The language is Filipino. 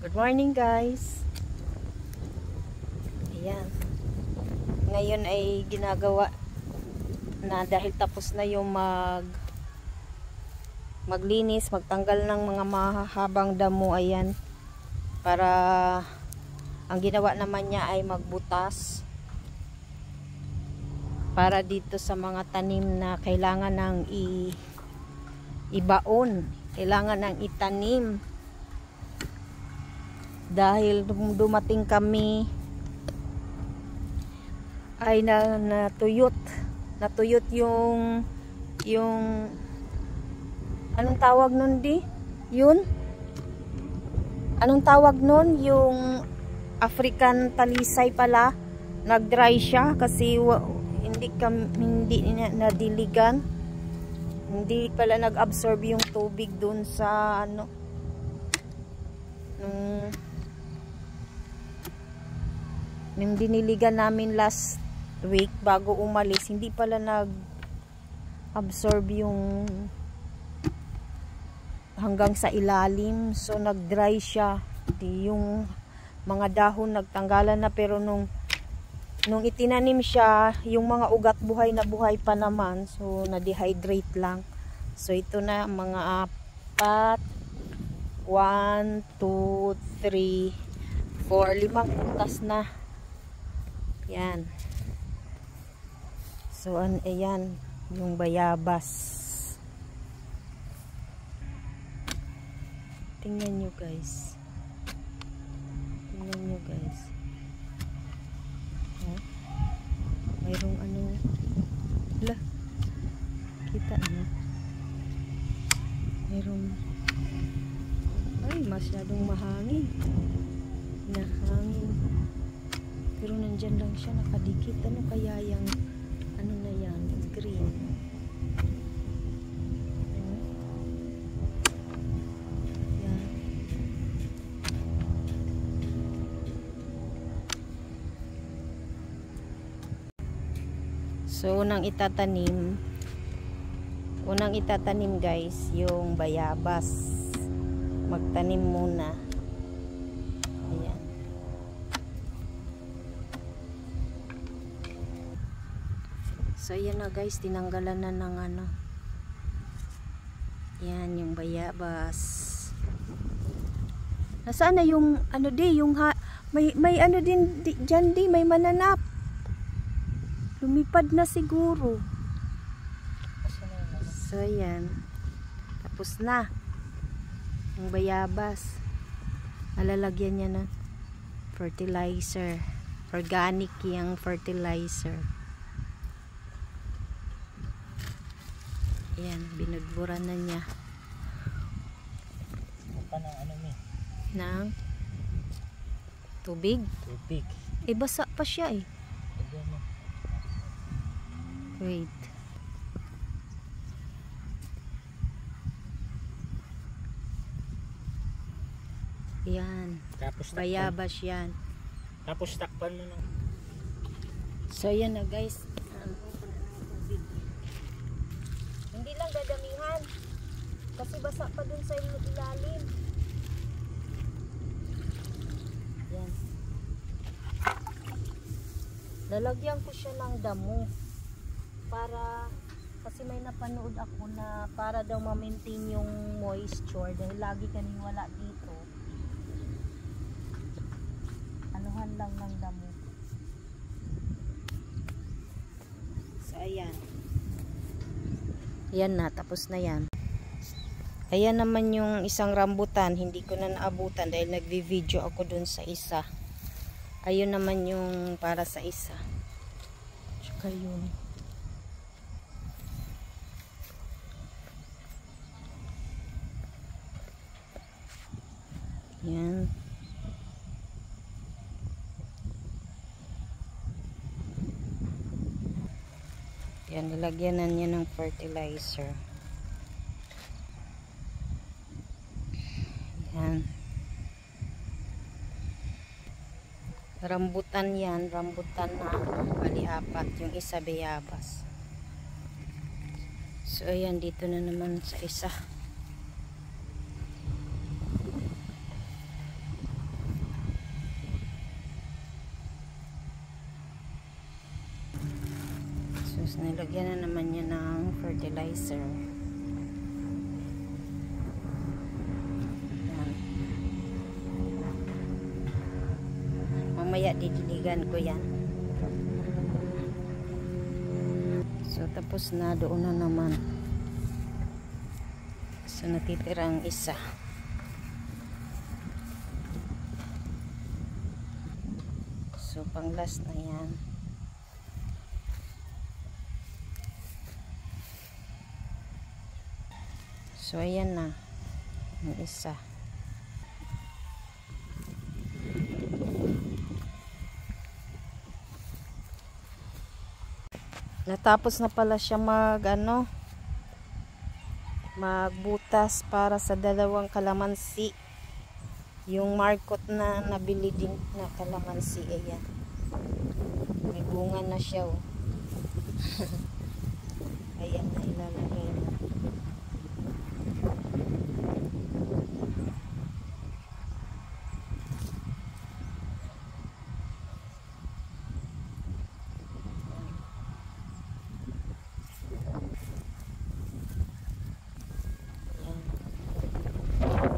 Good morning guys. Ayan. Ngayon ay ginagawa na dahil tapos na yung maglinis, magtanggal ng mga mahahabang damo. Ayan. Para ang ginawa naman niya ay magbutas. Para dito sa mga tanim na kailangan ng ibaon. Kailangan ng itanim. Dahil dumating kami ay natuyot yung anong tawag nun anong tawag nun, yung African talisay pala, nag-dry siya kasi hindi nadiligan, hindi pala nag-absorb yung tubig dun sa nung diniligan namin last week bago umalis, hindi pala nag-absorb yung hanggang sa ilalim, so nag-dry siya. Yung mga dahon nagtanggalan na, pero nung itinanim siya, yung mga ugat buhay na buhay pa naman, so na-dehydrate lang. So ito na mga 4, 1, 2, 3, 4, 5 butas na. Yan. So ayan yung bayabas. Tingnan nyo guys. Mayroong hala, kita mayroong, ay masyadong mahangin, pero nandyan lang siya nakadikit. Ano kaya yung na yan, green? Yan. So unang itatanim guys yung bayabas. Magtanim muna. Ayan. So ayan na guys, tinanggalan na ng yan yung bayabas. Nasaan na yung yung may din dyan may mananap. Lumipad na siguro. So ayan, tapos na yung bayabas. Alalagyan niya ng fertilizer, organic yung fertilizer. Ayan, binudburan na niya ng tubig. Basa pa siya wait. Yan. Bayabas yan. Tapos takpan mo na. So yan na guys. Hindi lang dadamihan. Kasi basa pa dun sa ilalim. Yan. Lalagyan ko siya ng damo. Kasi may napanood ako na para daw ma-maintain yung moisture dahil lagi kaming wala dito. Anuhan lang ng damo. So ayan. Ayan na, tapos na yan. Ayan naman yung isang rambutan, hindi ko na naabutan dahil nagvi-video ako dun sa isa. Ayun naman yung para sa isa. Tsaka yun. Yan. Yan, nilagyan na niya ng fertilizer. Yan. Rambutan yan, rambutan na bali 4, yung isa bayabas. So ayan, dito na naman sa isa. So, nilagyan na naman niya ng fertilizer. Yan. Mamaya didiligan ko yan. So, tapos na, doon na naman. So, natitira ang isa. So, pang last na yan. So, ayan na. Ang isa. Natapos na pala siya magbutas para sa dalawang kalamansi. Yung markot na nabili din na kalamansi. Ayan. May bunga na siya. Oh. Ayan na ilalagay na. Ayan.